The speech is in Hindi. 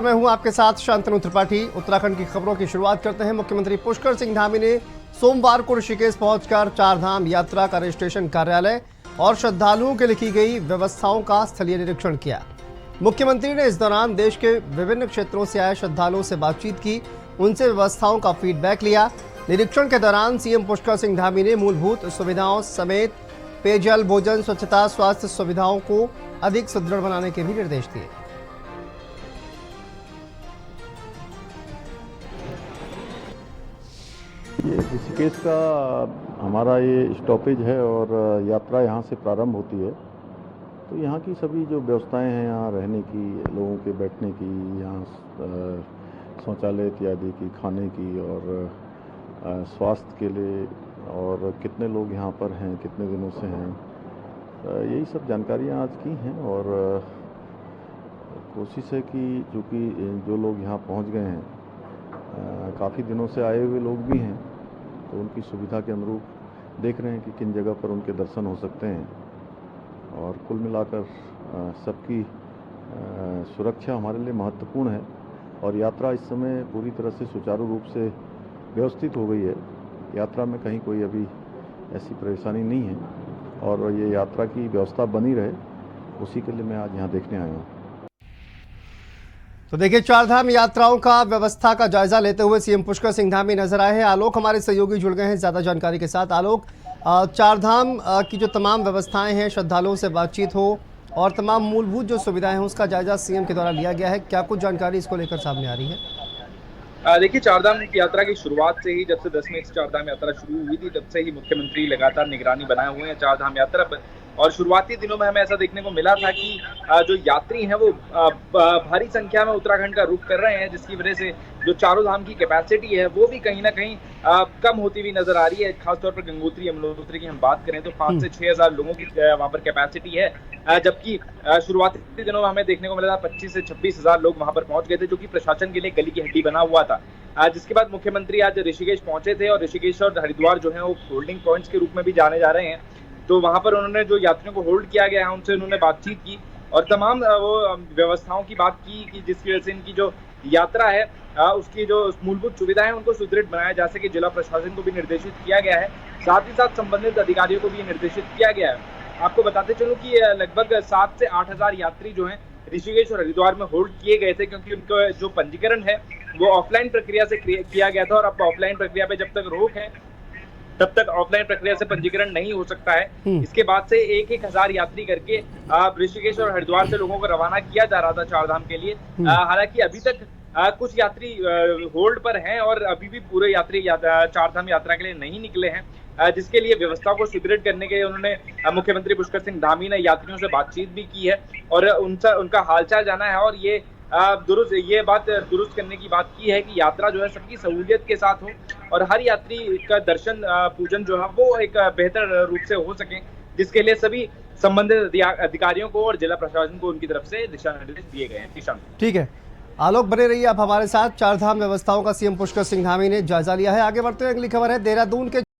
मैं हूं आपके साथ शांतनु त्रिपाठी। उत्तराखंड की खबरों की शुरुआत करते हैं। मुख्यमंत्री पुष्कर सिंह धामी ने सोमवार को ऋषिकेश पहुंचकर चारधाम यात्रा का रजिस्ट्रेशन कार्यालय और श्रद्धालुओं के लिखी गई व्यवस्थाओं का स्थलीय निरीक्षण किया। मुख्यमंत्री ने इस दौरान देश के विभिन्न क्षेत्रों से आए श्रद्धालुओं से बातचीत की, उनसे व्यवस्थाओं का फीडबैक लिया। निरीक्षण के दौरान सीएम पुष्कर सिंह धामी ने मूलभूत सुविधाओं समेत पेयजल, भोजन, स्वच्छता, स्वास्थ्य सुविधाओं को अधिक सुदृढ़ बनाने के भी निर्देश दिए। ये ऋषिकेश का हमारा ये स्टॉपेज है और यात्रा यहाँ से प्रारंभ होती है। तो यहाँ की सभी जो व्यवस्थाएं हैं, यहाँ रहने की, लोगों के बैठने की, यहाँ शौचालय इत्यादि की, खाने की और स्वास्थ्य के लिए, और कितने लोग यहाँ पर हैं, कितने दिनों से हैं, यही सब जानकारियाँ आज की हैं। और कोशिश है कि चूँकि जो लोग यहाँ पहुँच गए हैं, काफ़ी दिनों से आए हुए लोग भी हैं, तो उनकी सुविधा के अनुरूप देख रहे हैं कि किन जगह पर उनके दर्शन हो सकते हैं। और कुल मिलाकर सबकी सुरक्षा हमारे लिए महत्वपूर्ण है और यात्रा इस समय पूरी तरह से सुचारू रूप से व्यवस्थित हो गई है। यात्रा में कहीं कोई अभी ऐसी परेशानी नहीं है और ये यात्रा की व्यवस्था बनी रहे, उसी के लिए मैं आज यहाँ देखने आया हूँ। तो देखिए, चारधाम यात्राओं का व्यवस्था का जायजा लेते हुए सीएम पुष्कर सिंह धामी नजर आए हैं। आलोक हमारे सहयोगी जुड़ गए हैं ज्यादा जानकारी के साथ। आलोक, चारधाम की जो तमाम व्यवस्थाएं हैं, श्रद्धालुओं से बातचीत हो और तमाम मूलभूत जो सुविधाएं हैं, उसका जायजा सीएम के द्वारा लिया गया है। क्या कुछ जानकारी इसको लेकर सामने आ रही है? देखिए, चारधाम यात्रा की शुरुआत से ही, जब से 10 मई से चारधाम यात्रा शुरू हुई थी, तब से ही मुख्यमंत्री लगातार निगरानी बनाए हुए हैं चारधाम यात्रा पर। और शुरुआती दिनों में हमें ऐसा देखने को मिला था कि जो यात्री हैं वो भारी संख्या में उत्तराखंड का रुख कर रहे हैं, जिसकी वजह से जो चारों धाम की कैपेसिटी है वो भी कहीं ना कहीं कम होती हुई नजर आ रही है। खासतौर पर गंगोत्री, यमुनोत्री की हम बात करें तो 5 से 6 हजार लोगों की वहां पर कैपेसिटी है, जबकि शुरुआती दिनों में हमें देखने को मिला था 25 से 26 हजार लोग वहां पर पहुंच गए थे, जो कि प्रशासन के लिए गली की हड्डी बना हुआ था। जिसके बाद मुख्यमंत्री आज ऋषिकेश पहुंचे थे और ऋषिकेश और हरिद्वार जो है वो होल्डिंग पॉइंट्स के रूप में भी जाने जा रहे हैं। तो वहां पर उन्होंने जो यात्रियों को होल्ड किया गया है उनसे उन्होंने बातचीत की और तमाम वो व्यवस्थाओं की बात की कि जिसकी वजह से इनकी जो यात्रा है उसकी जो मूलभूत सुविधाएं हैं उनको सुदृढ़ बनाया जा सके। जिला प्रशासन को भी निर्देशित किया गया है, साथ ही साथ संबंधित अधिकारियों को भी निर्देशित किया गया है। आपको बताते चलूं कि लगभग 7 से 8 हजार यात्री जो हैं ऋषिकेश और हरिद्वार में होल्ड किए गए थे, क्योंकि उनका जो पंजीकरण है वो ऑफलाइन प्रक्रिया से किया गया था और अब ऑफलाइन प्रक्रिया पे जब तक रोक है तब तक ऑफलाइन प्रक्रिया से पंजीकरण नहीं हो सकता है। इसके बाद से 1-1 हजार यात्री करके ऋषिकेश और हरिद्वार से लोगों को रवाना किया जा रहा था चारधाम के लिए। हालांकि अभी तक कुछ यात्री होल्ड पर हैं और अभी भी पूरे यात्री चारधाम यात्रा के लिए नहीं निकले हैं, जिसके लिए व्यवस्था को सुदृढ़ करने के लिए उन्होंने मुख्यमंत्री पुष्कर सिंह धामी ने यात्रियों से बातचीत भी की है और उनका हालचाल जाना है और ये बात दुरुस्त करने की बात की है कि यात्रा जो है सबकी सहूलियत के साथ हो और हर यात्री का दर्शन पूजन जो है वो एक बेहतर रूप से हो सके, जिसके लिए सभी संबंधित अधिकारियों को और जिला प्रशासन को उनकी तरफ से दिशा निर्देश दिए गए हैं। ठीक है आलोक, बने रहिए आप हमारे साथ। चारधाम व्यवस्थाओं का सीएम पुष्कर सिंह धामी ने जायजा लिया है। आगे बढ़ते हुए अगली खबर है देहरादून के